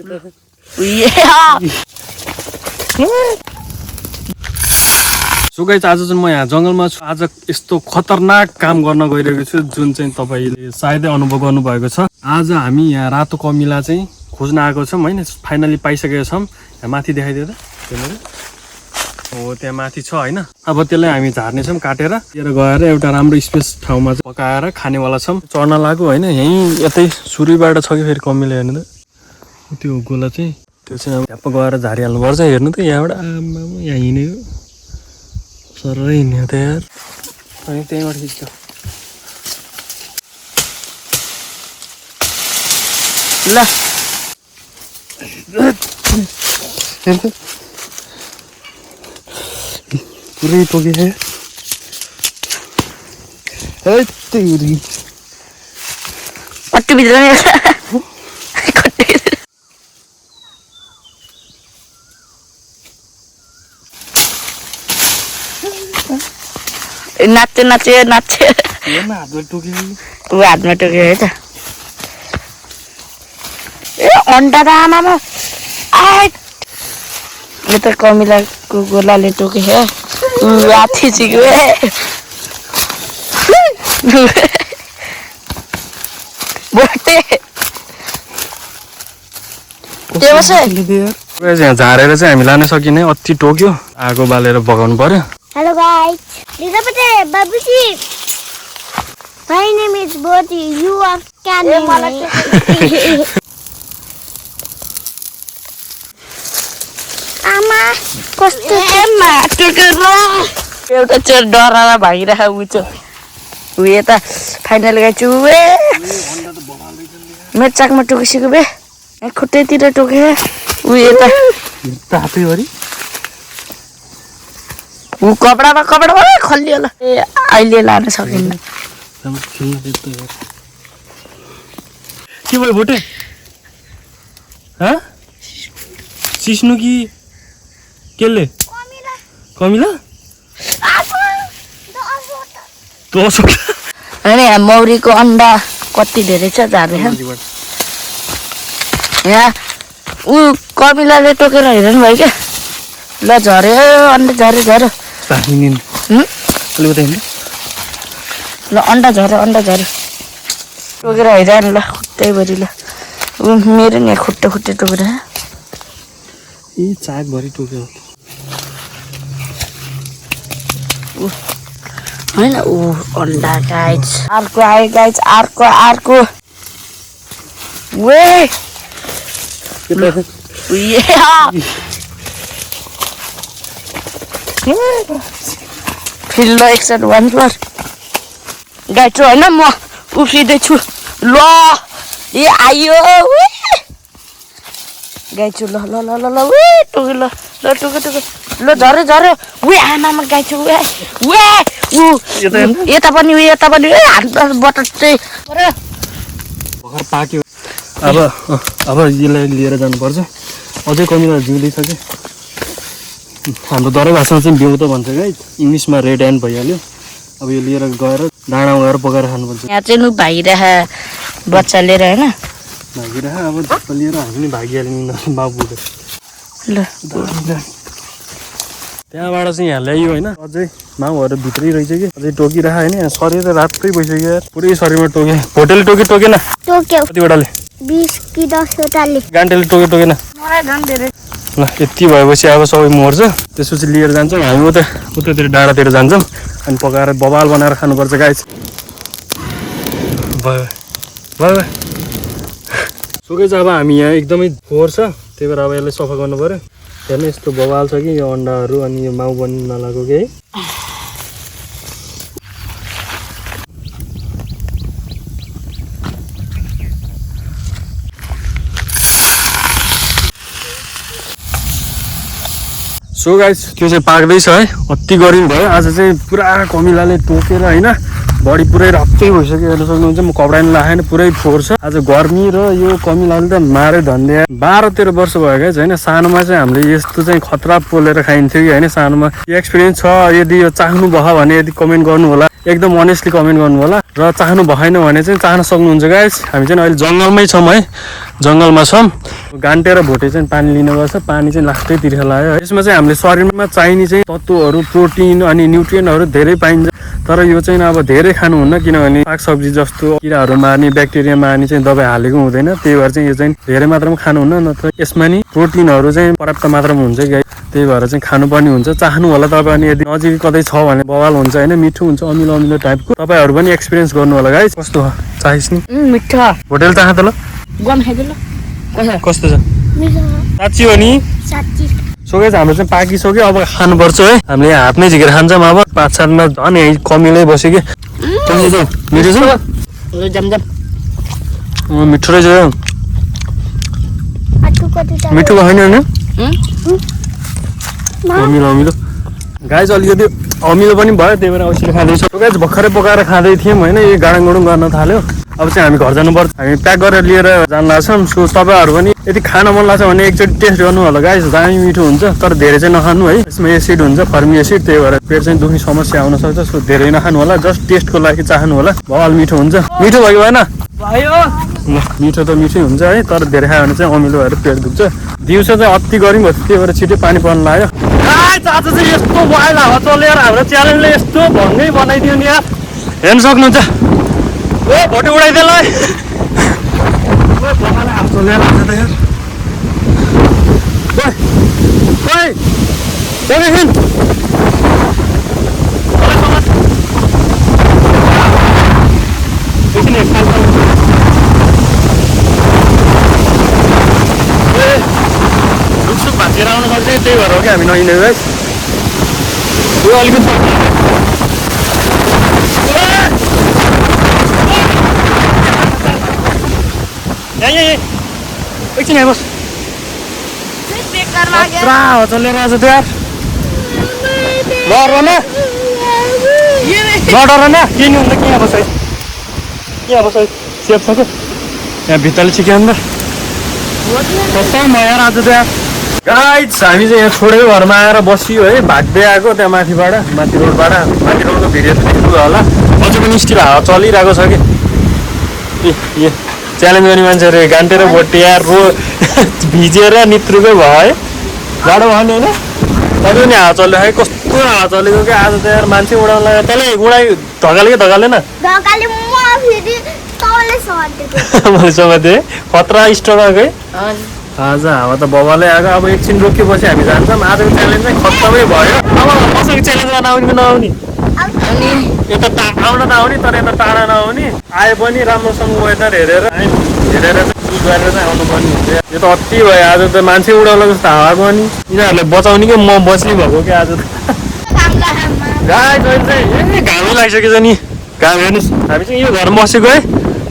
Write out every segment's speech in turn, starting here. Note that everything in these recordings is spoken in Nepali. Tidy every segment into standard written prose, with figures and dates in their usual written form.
सो गाइस आज चाहिँ म यहाँ जङ्गलमा छु। आज यस्तो खतरनाक काम गर्न गइरहेको छु जुन चाहिँ तपाईले सायदै अनुभव गर्नुभएको छ। आज हामी यहाँ रातो कमिला चाहिँ खोज्न आएको छौँ हैन। फाइनली पाइसकेका छौँ। यहाँ माथि देखाइदियो त हो त्यहाँ माथि छ हैन। अब त्यसलाई हामी झार्नेछौँ काटेर लिएर गएर एउटा राम्रो स्पेस ठाउँमा चाहिँ पकाएर खानेवाला छौँ। चढ्न लाग्यो हैन। यहीँ यतै सुरुबाट छ कि फेरि कमिला हेर्नु त त्यो गोला चाहिँ त्यो चाहिँ अब ट्याप्प गएर झारिहाल्नुपर्छ। हेर्नु त यहाँबाट यहाँ हिँडेको सररै हिँड्यो त यार। अनि त्यहीँबाट खिच्छ ल पुरै टोके तेरी पट्टी भित्र नाच्यो नाच्यो नाच्यो हातमा टोक्यो ऊ हातमा टोक्यो है त। ए अन्डा त आमामा यो त कमिलाको गोलाले टोक्यो लाठी चिक्यो बोटे यहाँ झारेर चाहिँ हामी लान सकिने अति टोक्यो। आगो बालेर पकाउनु पर्यो। Hello guys, Babuji. My name is Bodhi. You are scanning me. Ama, कस्तो एउटा चोर डराएर भागिरहेको उचो ऊ यता फाइनल गाइछु मेरो चाकमा टोकिसक्यो बे खुट्टैतिर टोके ऊ यता हातैभरि ऊ कपडामा खल्लियो होला। ए अहिले लान सकिन्न। के भयो भोटे सिस्नु कि केले कमिला होइन यहाँ मौरीको अन्डा कति धेरै छ झार्दै यहाँ ऊ कमिलाले टोकेर हेर्नु भयो क्या। ल झऱ्यो अन्डा झऱ्यो ल अन्डा झऱ्यो टोकेर हेर ल खुट्टैभरि ल ऊ मेरो नि खुट्टे टोकेर ए चाकभरि टोक्यो होइन ऊ अन्डा गाइज अर्को आयो गाइज अर्को वे फिल्ड एकचोटि वान फ्लोर गाइछु होइन म उफ्रिँदैछु ल ए आयो गाइछु ल ल ल ल टोक्यो ल टोक्यो ल झऱ्यो वे आमामा गाइछु वे यता पनि हात बटर चाहिँ भर्खर पाक्यो। अब यसलाई लिएर जानुपर्छ। अझै कमिला जिउँदैछ कि हाम्रो दरै भाषामा चाहिँ बिउ त भन्छ गाइस, इङ्ग्लिसमा रेड एन्ड भइहाल्यो। अब यो लिएर गएर डाँडामा गएर पकाएर खानुपर्छ। यहाँ चाहिँ भागिरह बच्चा लिएर होइन भागिरह अब झप्प लिएर हामी पनि भागिहाल्यौँ बाबुले ल त्यहाँबाट चाहिँ यहाँ ल्यायो होइन। अझै माउहरू भित्रै रहेछ कि अझै टोकिरह होइन। यहाँ शरीर त रात्रै भइसक्यो यार पुरै शरीरमा टोके। भोटेले टोकेन कतिवटाले 20 कि 10 वटाले गान्टेले टोकेन मलाई झन् धेरै ल यति भएपछि अब सबै मर्छ। त्यसपछि लिएर जान्छौँ हामी उतातिर डाँडातिर जान्छौँ अनि पकाएर बबाल बनाएर खानुपर्छ गाइस। भयो सो गाइस अब हामी यहाँ एकदमै फोहोर छ त्यही भएर अब यसलाई सफा गर्नु पर्यो। हेर्नु यस्तो बबाल छ कि यो अन्डाहरू अनि यो माउ बन्नु नलागो कि है। सो गाइस त्यो चाहिँ पाक्दैछ है। अति गर्मी भयो आज चाहिँ पुरा कमिलाले टोकेर होइन। बडी पुरै रक्तै भइसक्यो। हेर्न सक्नुहुन्छ म कपडा नि लाएन पुरै फोहोर छ। आज गर्मी र यो कमिलाले त मारे धन्दिया। 12-13 वर्ष भयो गाइस होइन। सानोमा चाहिँ हामीले यस्तो चाहिँ खतरा पोलेर खाइन्थ्यो कि होइन। सानोमा यो एक्सपिरियन्स छ। यदि यो चाहनु भयो भने यदि कमेन्ट गर्नु होला, एकदम अनेस्टली कमेन्ट गर्नु होला। र चाहनु भएन भने चाहिँ चाहन सक्नुहुन्छ गाइस। हामी चाहिँ अहिले जङ्गलमै छौँ है, जङ्गलमा छौँ। गान्टेर भोटे चाहिँ पानी लिनुपर्छ पानी चाहिँ लास्टैतिर लाग्यो है यसमा चाहिँ हामीले शरीरमा चाहिने चाहिँ तत्त्वहरू प्रोटिन अनि न्युट्रियन्टहरू धेरै पाइन्छ तर यो चाहिँ अब धेरै खानुहुन्न किनभने सागसब्जी जस्तो किराहरू मार्ने ब्याक्टेरिया मार्ने चाहिँ दबाई हालेको हुँदैन त्यही भएर चाहिँ यो चाहिँ धेरै मात्रामा खानुहुन्न नत्र यसमा नि प्रोटिनहरू चाहिँ पर्याप्त मात्रामा हुन्छ गाई त्यही भएर चाहिँ खानुपर्ने हुन्छ चाहनु होला तपाईँ अनि यदि नजिक कतै छ भने बवाल हुन्छ होइन मिठो हुन्छ अमिलो अमिलो टाइपको तपाईँहरू पनि एक्सपिरियन्स गर्नु होला गाई कस्तो चाहिस् नि मिठो होटेल चाह त ल गम खाइदिनु कस्तो छ साँच्ची हो नि साँच्ची सो गाइस हाम्रो चाहिँ पाकिसक्यो अब खानुपर्छ है हामीले यहाँ हातमै झिकेर खान्छौँ अब 5-7मा झन् यहीँ कमिलै बस्यो कि मिठो छ जमजम मिठो रहेछ मिठो होइन होइन अमिलो अमिलो गाइस अलिकति अमिलो पनि भयो त्यही भएर औषधि खाँदैछ गाइस भर्खरै पकाएर खाँदै थियौँ होइन यो गाडाङगुडुङ गर्न थाल्यो अब चाहिँ हामी घर जानुपर्छ हामी प्याक गरेर लिएर जान लाग्छौँ सो तपाईँहरू पनि यदि खान मन लाग्छ भने एकचोटि टेस्ट गर्नु होला गाइस दामी मिठो हुन्छ तर धेरै चाहिँ नखानु है यसमा एसिड हुन्छ फर्मी एसिड त्यही भएर पेट चाहिँ दुख्ने समस्या आउन सक्छ सो धेरै नखानु होला जस्ट टेस्टको लागि चाहनु होला भल मिठो हुन्छ मिठो भयो भएन ल मिठो त मिठै हुन्छ है तर धेरै खायो भने चाहिँ अमिलो भएर पेट दुख्छ दिउँसो चाहिँ अति गर्मी भयो त्यही भएर छिटै पानी पर्न लाग्यो आज चाहिँ यस्तो वाइल्ड हावा चलेर हाम्रो च्यालेन्जले यस्तो भङ्गै बनाइदियो नि यार हेर्न सक्नुहुन्छ ओ भोटे उडाइदिएला हावा चलेर आउँछ त यार भाँचेर आउन सक्छ त्यही भएर हो कि हामी नहिँडेको है यो अलिकति एकछिन यहाँ बस पुरा हावा चलेर आएको छ त्यो यार नडर न के नि हुन्छ के यहाँ बस है यहाँ बस सेफ छ क्या यहाँ भित्ताले छिक्यो अन्त कस्तो म यार आज त यार गाइस हामी चाहिँ यहाँ छोडेको घरमा आएर बसियो है भाग्दै आएको त्यहाँ माथिबाट माथि रोडको भिडियो त देख्नुभयो होला अझै पनि स्टिल हावा चलिरहेको छ कि ए च्यालेन्ज गर्ने मान्छेहरू गान्टेर भोटे यार भिजेर नित्रुकै भयो है जाडो भयो नि होइन तैँले नि हावा चल्यो है कस्तो हावा चलेको क्या आज त यार मान्छे उडाउनु लाग्यो तँलाई उडाइ धकाल्यो कि धकालेन मैले समातेँ खतरा स्ट्रक है आज हावा त बबालै आएको अब एकछिन रोकिएपछि हामी जान्छौँ आजको च्यालेन्ज चाहिँ खत्तमै भयो अब कसैको च्यालेन्ज गर्न आउने कि नआउने यता आउन त आउने तर यता टाढा नआउने आए पनि राम्रोसँग वेदर हेरेर चाहिँ चुज गरेर चाहिँ आउनुपर्ने हुन्छ यो त अति भयो आज त मान्छे उडाउला जस्तो हावाको अनि यिनीहरूलाई बचाउने कि म बच्ने भएको क्या आज त गाई चाहिँ घामै लागिसकेछ नि घाम हेर्नुहोस् हामी चाहिँ यो घरमा बसेको है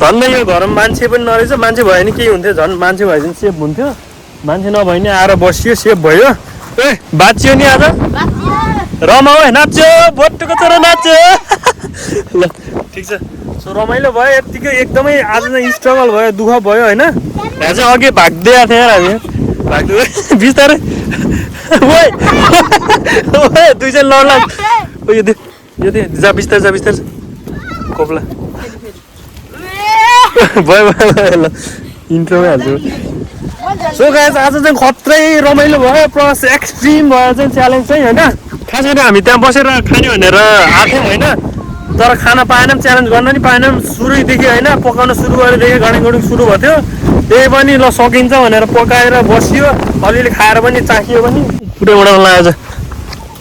झन् यो घरमा मान्छे पनि नरहेछ मान्छे भयो भने केही हुन्थ्यो झन् मान्छे भयो भने सेफ हुन्थ्यो मान्छे नभए नि आएर बसियो सेफ भयो ए बाँचियो नि आज रमाऊ है नाच्यो बोटको छोरा नाच्यो ल ठिक छ सो रमाइलो भयो यत्तिकै एकदमै आज चाहिँ स्ट्रगल भयो दुःख भयो होइन यहाँ चाहिँ अघि भाग्दै आएको थियो हामी भाग्दै बिस्तारै दुई चाहिँ लड्ला यो जा बिस्तारै कोप्ला भयो ल इन्ट्रोमै हाल्छु सो गाइस आज चाहिँ खत्रै रमाइलो भयो प्लस एक्सट्रिम भयो चाहिँ च्यालेन्ज चाहिँ होइन खास गरी हामी त्यहाँ बसेर खाने भनेर आएको थियौँ होइन तर खाना पाएनौँ च्यालेन्ज गर्न नि पाएनौँ सुरुदेखि होइन पकाउन सुरु गरेदेखि गाडाङगुडुङ सुरु भयो थियो त्यही पनि ल सकिन्छ भनेर पकाएर बसियो अलिअलि खाएर पनि चाखियो पनि पुरै उडाउन लाग्यो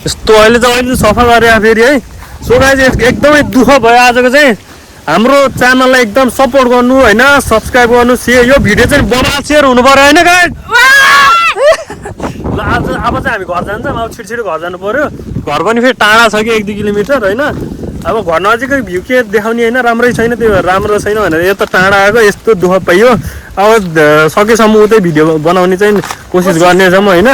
यस्तो अहिले चाहिँ सफा गरेर फेरि है सो गाइस एकदमै दुःख भयो आजको चाहिँ हाम्रो च्यानललाई एकदम सपोर्ट गर्नु होइन सब्सक्राइब गर्नु सेयर यो भिडियो चाहिँ बबाल सेयर हुनु पर्यो होइन गाइस ल आज अब चाहिँ हामी घर जान्छौँ अब छिटो घर जानु पर्यो घर पनि फेरि टाढा छ कि 1-2 किलोमिटर होइन अब घर नजिकै भ्यू के देखाउने होइन राम्रै छैन त्यही भएर राम्रो छैन भनेर यता टाढा आएको यस्तो दुःख पाइयो अब सकेसम्म उतै भिडियो बनाउने चाहिँ कोसिस गर्नेछौँ होइन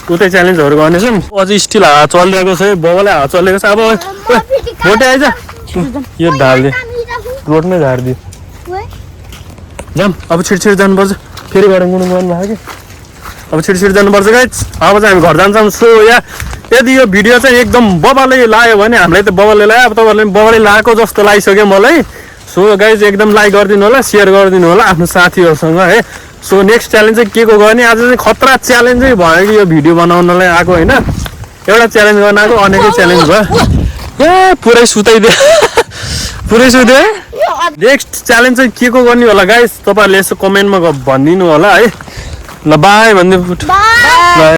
उतै च्यालेन्जहरू गर्नेछौँ अझै स्टिल हावा चलिरहेको छ बबालै हावा चलेको छ अब भोटे आइज यो ढालिदियो रोडमै झारिदियो जाम अब छिटो जानुपर्छ फेरि गाडाङगुडुङ गर्नु लाग्यो कि अब छिटो जानुपर्छ गाइस अब चाहिँ हामी घर जान्छौँ सो या यदि यो भिडियो चाहिँ एकदम बबालै लाग्यो भने हामीलाई त बबालै लाग्यो अब तपाईँहरूले बबालै लगाएको जस्तो लागिसक्यो मलाई सो गाइस एकदम लाइक गरिदिनु होला सेयर गरिदिनु होला आफ्नो साथीहरूसँग है सो नेक्स्ट च्यालेन्ज चाहिँ के को गर्ने आज चाहिँ खतरा च्यालेन्जै भयो कि यो भिडियो बनाउनलाई आएको होइन एउटा च्यालेन्ज गर्न आएको अनेकै च्यालेन्ज भयो ए पुरै सुताइदियो पुरै सुत्यो नेक्स्ट च्यालेन्ज चाहिँ के को गर्ने होला गाइस तपाईँहरूले यसो कमेन्टमा भनिदिनु होला है ल बाई भन्दै बाई